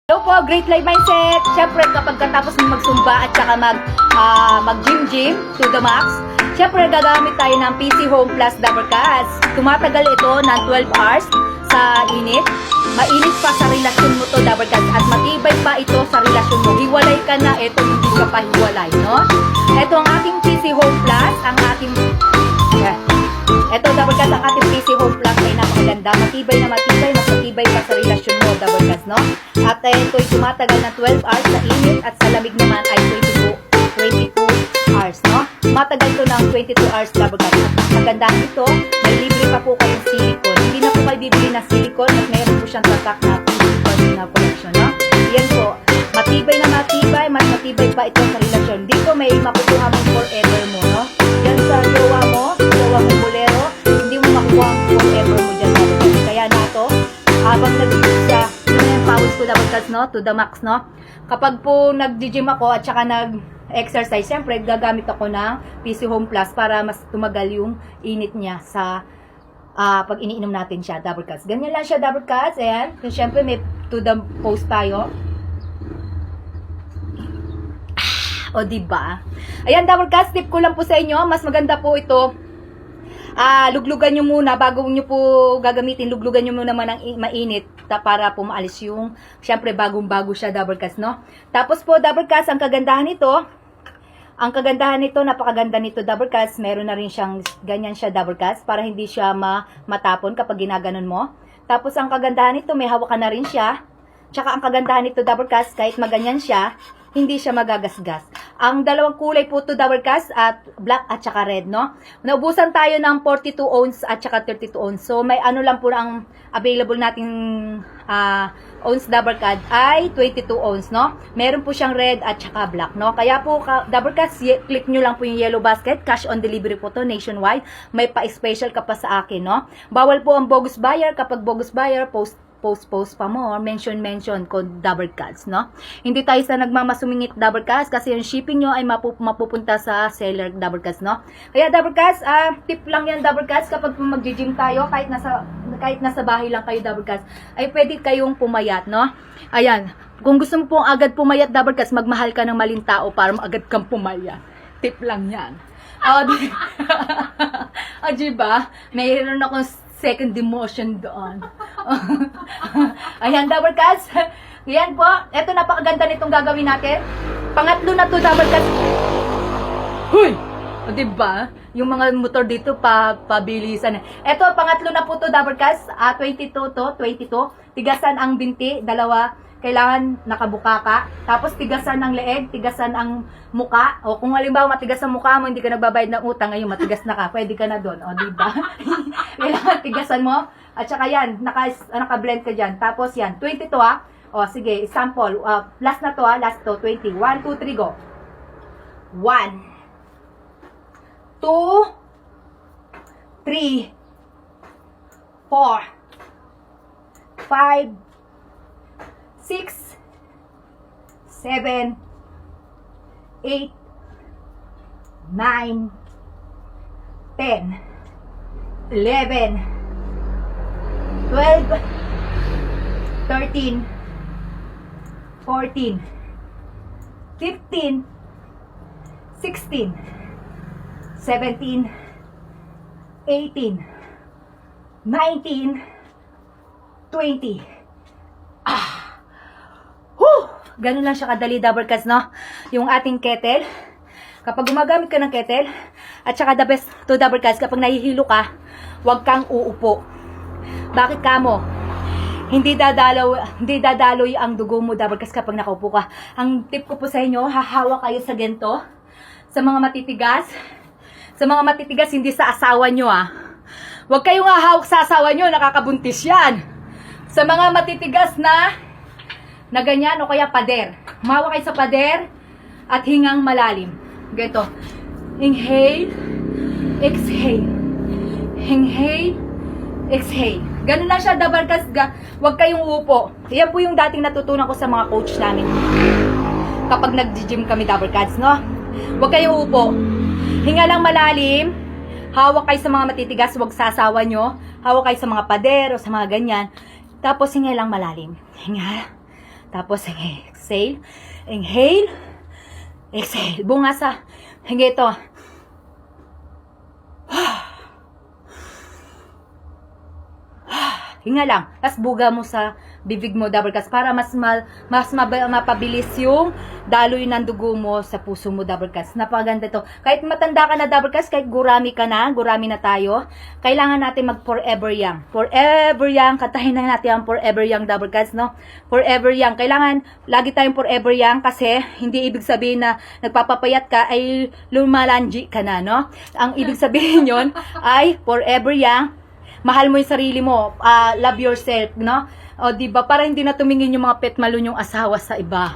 Hello po, Great Life Mindset! Siyempre, kapag katapos mo magsumba at saka mag-gym to the max, siyempre, gagamit tayo ng PC Home Plus Double Cast. Tumatagal ito ng 12 hours sa init. Mainit pa sa relasyon mo to, Double Cast. At matibay pa ito sa relasyon mo. Hiwalay ka na, ito hindi ka pa hiwalay, no? Ito ang ating PC Home Plus, ang ating... Ito, Double Cast, ang ating PC Home Plus ay napakaganda. Matibay na matibay, mas matibay pa sa relasyon mo, Double Cast, no? At ito'y tumatagal na 12 hours sa init at sa lamig naman ay 22 hours, no? Matagal to ng 22 hours, Double Cast. At ang kagandahan nito, may libre pa po kayong silicone. Hindi na po kayo bibili ng silicone at mayroon po siyang tatak na silicone na collection, no? Yan po, matibay na matibay, mas matibay pa ito sa relasyon. Dito may makukuha mo forever mo, no? Yan sa jowa mo bolero, hindi mo makukuha ang forever mo dyan, Double Cast. Kaya na to, habang nag-use siya, pawis ko, Double Cast, no? To the max, no? Kapag po nag-gym ako at saka nag-exercise, syempre gagamit ako ng PC Home Plus para mas tumagal yung init niya sa pag iniinom natin siya, Double Cast. Ganyan lang siya, Double Cast. Ayan. So, syempre may to the post tayo. O, diba? Ayan, Double Cast, tip ko lang po sa inyo. Mas maganda po ito. Luglugan nyo muna bago nyo po gagamitin, luglugan nyo muna ng mainit para po maalis yung, syempre bagong-bago siya, Double Cast, no? Tapos po, Double Cast, ang kagandahan nito, napakaganda nito, Double Cast, meron na rin siyang, ganyan siya, Double Cast, para hindi siya matapon kapag ginaganon mo. Tapos ang kagandahan nito, may hawakan na rin siya. Tsaka ang kagandahan nito, Double Cast, kahit maganyan siya, hindi siya magagasgas. Ang dalawang kulay po to, Double Cast, at black at saka red, no? Naubusan tayo ng 42 ounce at saka 32 ounce. So, may ano lang po ang available nating ounce, Double Cast ay 22 ounce, no? Meron po siyang red at saka black, no? Kaya po, Double Cast, click nyo lang po yung yellow basket. Cash on delivery po to, nationwide. May pa-special ka pa sa akin, no? Bawal po ang bogus buyer. Kapag bogus buyer, post pa mo, or mention code Double Cast, no? Hindi tayo sa nagmamasumingit, Double Cast, kasi yung shipping nyo ay mapupunta sa seller, Double Cast, no? Kaya, Double Cast, tip lang yan, Double Cast, kapag mag-gym tayo, kahit nasa bahay lang kayo, Double Cast, ay pwede kayong pumayat, no? Ayan, kung gusto mo pong agad pumayat, Double Cast, magmahal ka ng maling tao para agad kang pumayat. Tip lang yan. Diba? Mayroon akong second demotion doon. Ayan, Double Cast. Ayan po. Ito, napakaganda nitong gagawin natin. Pangatlo na to, Double Cast. Huy! O, diba? Yung mga motor dito, pabilisan. Ito, pangatlo na po to, Double Cast. 22 to, 22. Tigasan ang binti, dalawa. Kailangan nakabuka ka. Tapos tigasan ang leeg, tigasan ang muka. O kung halimbawa matigas ang muka mo, hindi ka nagbabayad ng utang, ngayon matigas na ka, pwede ka na doon. O, diba? Kailangan tigasan mo. At saka yan, naka-blend ka dyan. Tapos yan, 22 O, sige, sample. Last na to last to, 20. 1, 2, 3, go. 1, 2, 3, 4, 5, 6, 7, 8, 9, 10, 11, 12, 13, 14, 15, 16, 17, 18, 19, 20. Ganun lang siya kadali, Double Cast, no? Yung ating kettle. Kapag gumagamit ka ng kettle, at saka the best to, Double Cast, kapag nahihilo ka, huwag kang uupo. Bakit ka mo? Hindi dadaloy ang dugo mo, Double Cast, kapag nakaupo ka. Ang tip ko po sa inyo, hahawa kayo sa gento. Sa mga matitigas. Sa mga matitigas, hindi sa asawa nyo, Huwag kayong hahawak sa asawa nyo, nakakabuntis yan. Sa mga matitigas na ganyan o kaya pader. Mahawa kayo sa pader at hingang malalim. Ganito. Inhale, exhale. Inhale, exhale. Ganun lang siya, Double Cast. Huwag kayong upo. Yan po yung dating natutunan ko sa mga coach namin. Kapag nag-gym kami, Double Cast, no? Huwag kayong upo. Hinga lang malalim. Hawak kayo sa mga matitigas, huwag sasawa nyo. Hawak kayo sa mga pader o sa mga ganyan. Tapos hinga lang malalim. Hinga. Tapos, exhale. Inhale. Exhale. Bunga sa, hingi ito. Hinga lang. Tapos buga mo sa bibig mo, double cast, para mapabilis yung daloy ng dugo mo sa puso mo, double cast. Napakaganda ito. Kahit matanda ka na, double cast, kahit gurami ka na, gurami na tayo, kailangan natin mag forever young. Forever young. Kantahin na natin ang forever young, double cast, no? Forever young. Kailangan lagi tayong forever young kasi hindi ibig sabihin na nagpapapayat ka ay lumalanji ka na, no? Ang ibig sabihin yon ay forever young. Mahal mo yung sarili mo, love yourself, no? O, diba? Para hindi na tumingin yung mga petmalon yung asawa sa iba.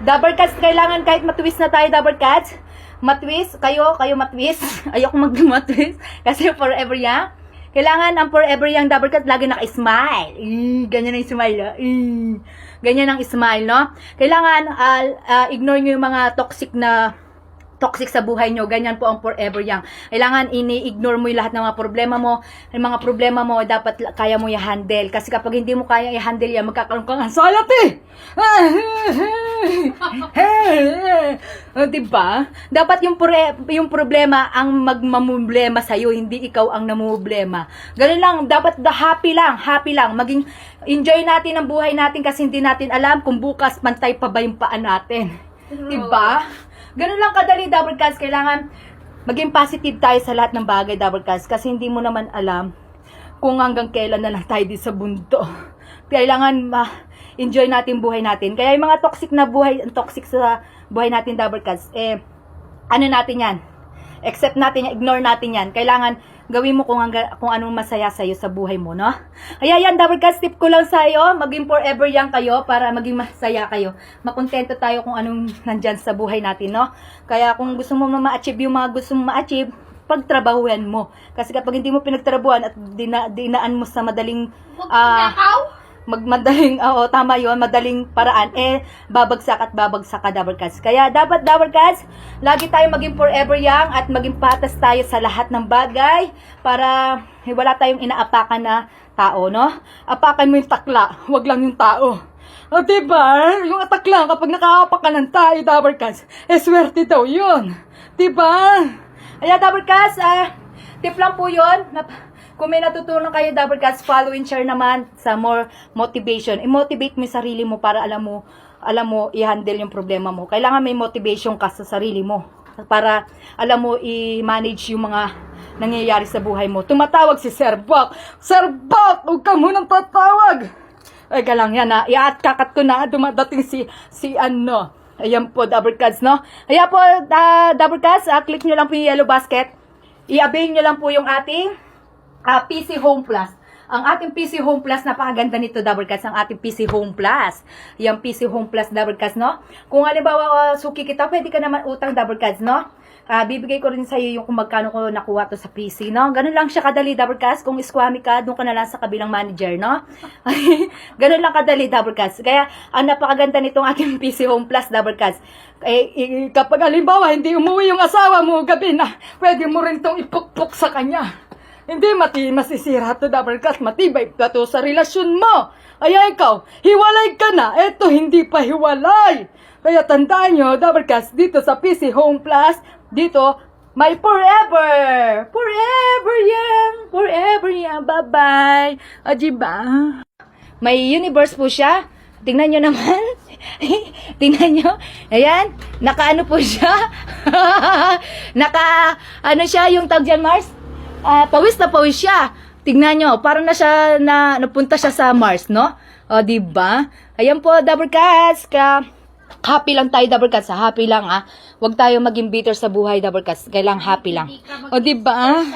Double cuts, kailangan kahit matwist na tayo, double cuts. Matwist, kayo matwist. Ayoko mag-matwist kasi forever young. Kailangan ang forever young double cut, lagi naka-smile. Ganyan ang smile, no? Ganyan ang smile, no? Kailangan ignore nyo yung mga toxic sa buhay nyo. Ganyan po ang forever young. Kailangan ini-ignore mo yung lahat ng mga problema mo. Yung mga problema mo, dapat kaya mo i-handle. Kasi kapag hindi mo kaya i-handle yan, magkakaroon ka ng salat eh! Diba? Dapat yung problema ang magmamumblema sa'yo, hindi ikaw ang namumblema. Ganun lang, dapat happy lang. Maging enjoy natin ang buhay natin kasi hindi natin alam kung bukas pantay pa ba yung paan natin. Diba? Ganun lang kadali, double cast. Kailangan maging positive tayo sa lahat ng bagay, double cast. Kasi hindi mo naman alam kung hanggang kailan na lang tayo di sa bundo. Kailangan enjoy natin buhay natin. Kaya yung mga toxic sa buhay natin, double cast, ano natin yan? Accept natin yan, ignore natin yan. Kailangan gawin mo kung anong masaya sa'yo sa buhay mo, no? Kaya yan, double cast, tip ko lang sa'yo, maging forever young kayo para maging masaya kayo. Makontento tayo kung anong nandyan sa buhay natin, no? Kaya kung gusto mo ma-achieve yung mga gusto mo ma-achieve, pagtrabahuan mo. Kasi kapag hindi mo pinagtrabahuan at dinaan mo sa madaling tama yon, madaling paraan, babagsak ka, double cats. Kaya dapat, double cats, lagi tayo maging forever young at maging patas tayo sa lahat ng bagay para wala tayong inaapakan na tao, no? Apakan mo yung takla, wag lang yung tao. O, diba? Yung atakla, kapag nakaapak ka ng tayo, double cats, swerte daw yun. Diba? Kaya, double cats, tip lang po yun. Kung may natutunan kayo, double cats, follow and share naman sa more motivation. I-motivate mo yung sarili mo para alam mo i-handle yung problema mo. Kailangan may motivation ka sa sarili mo para alam mo i-manage yung mga nangyayari sa buhay mo. Tumatawag si Sir Bok. Sir Bok, huwag ka munang tatawag. Ay, galang yan ha. Kakat ko na dumadating si ano. Ayan po, double cats, no? Ayan po, double cats, click nyo lang po yung yellow basket. I-avail nyo lang po yung ating PC Home Plus. Ang ating PC Home Plus, napakaganda nito, double cats, ang ating PC Home Plus. Yung PC Home Plus, double cats, no? Kung halimbawa, suki kita, pwede ka naman utang, double cats, no? Bibigay ko rin sa iyo yung kung magkano ko nakuha to sa PC, no? Ganun lang siya kadali, double cats. Kung squammy ka, doon ka na lang sa kabilang manager, no? Ganun lang kadali, double cats. Kaya, ang napakaganda nitong ating PC Home Plus, double cats. Kapag halimbawa, hindi umuwi yung asawa mo gabi na, pwede mo rin tong ipukpok sa kanya. Hindi masisira to, double cats. Matibay ka to sa relasyon mo. Ay, ikaw, hiwalay ka na. Eto, hindi pa hiwalay. Kaya tandaan nyo, double cats, dito sa PC Home Plus, dito, may forever. Forever young. Forever young. Bye-bye. O, diba? May universe po siya. Tingnan nyo naman. Tingnan nyo. Ayan. Naka-ano po siya. Ano siya, yung tawag dyan, Mars? Pawis na pawis siya. Tingnan nyo, parang napunta siya sa Mars, no? O, diba? Ayan po, double cats. Happy lang tayo, double cats. Happy lang, Huwag tayo maging bitter sa buhay, double cats. Kailangan happy lang. O, diba?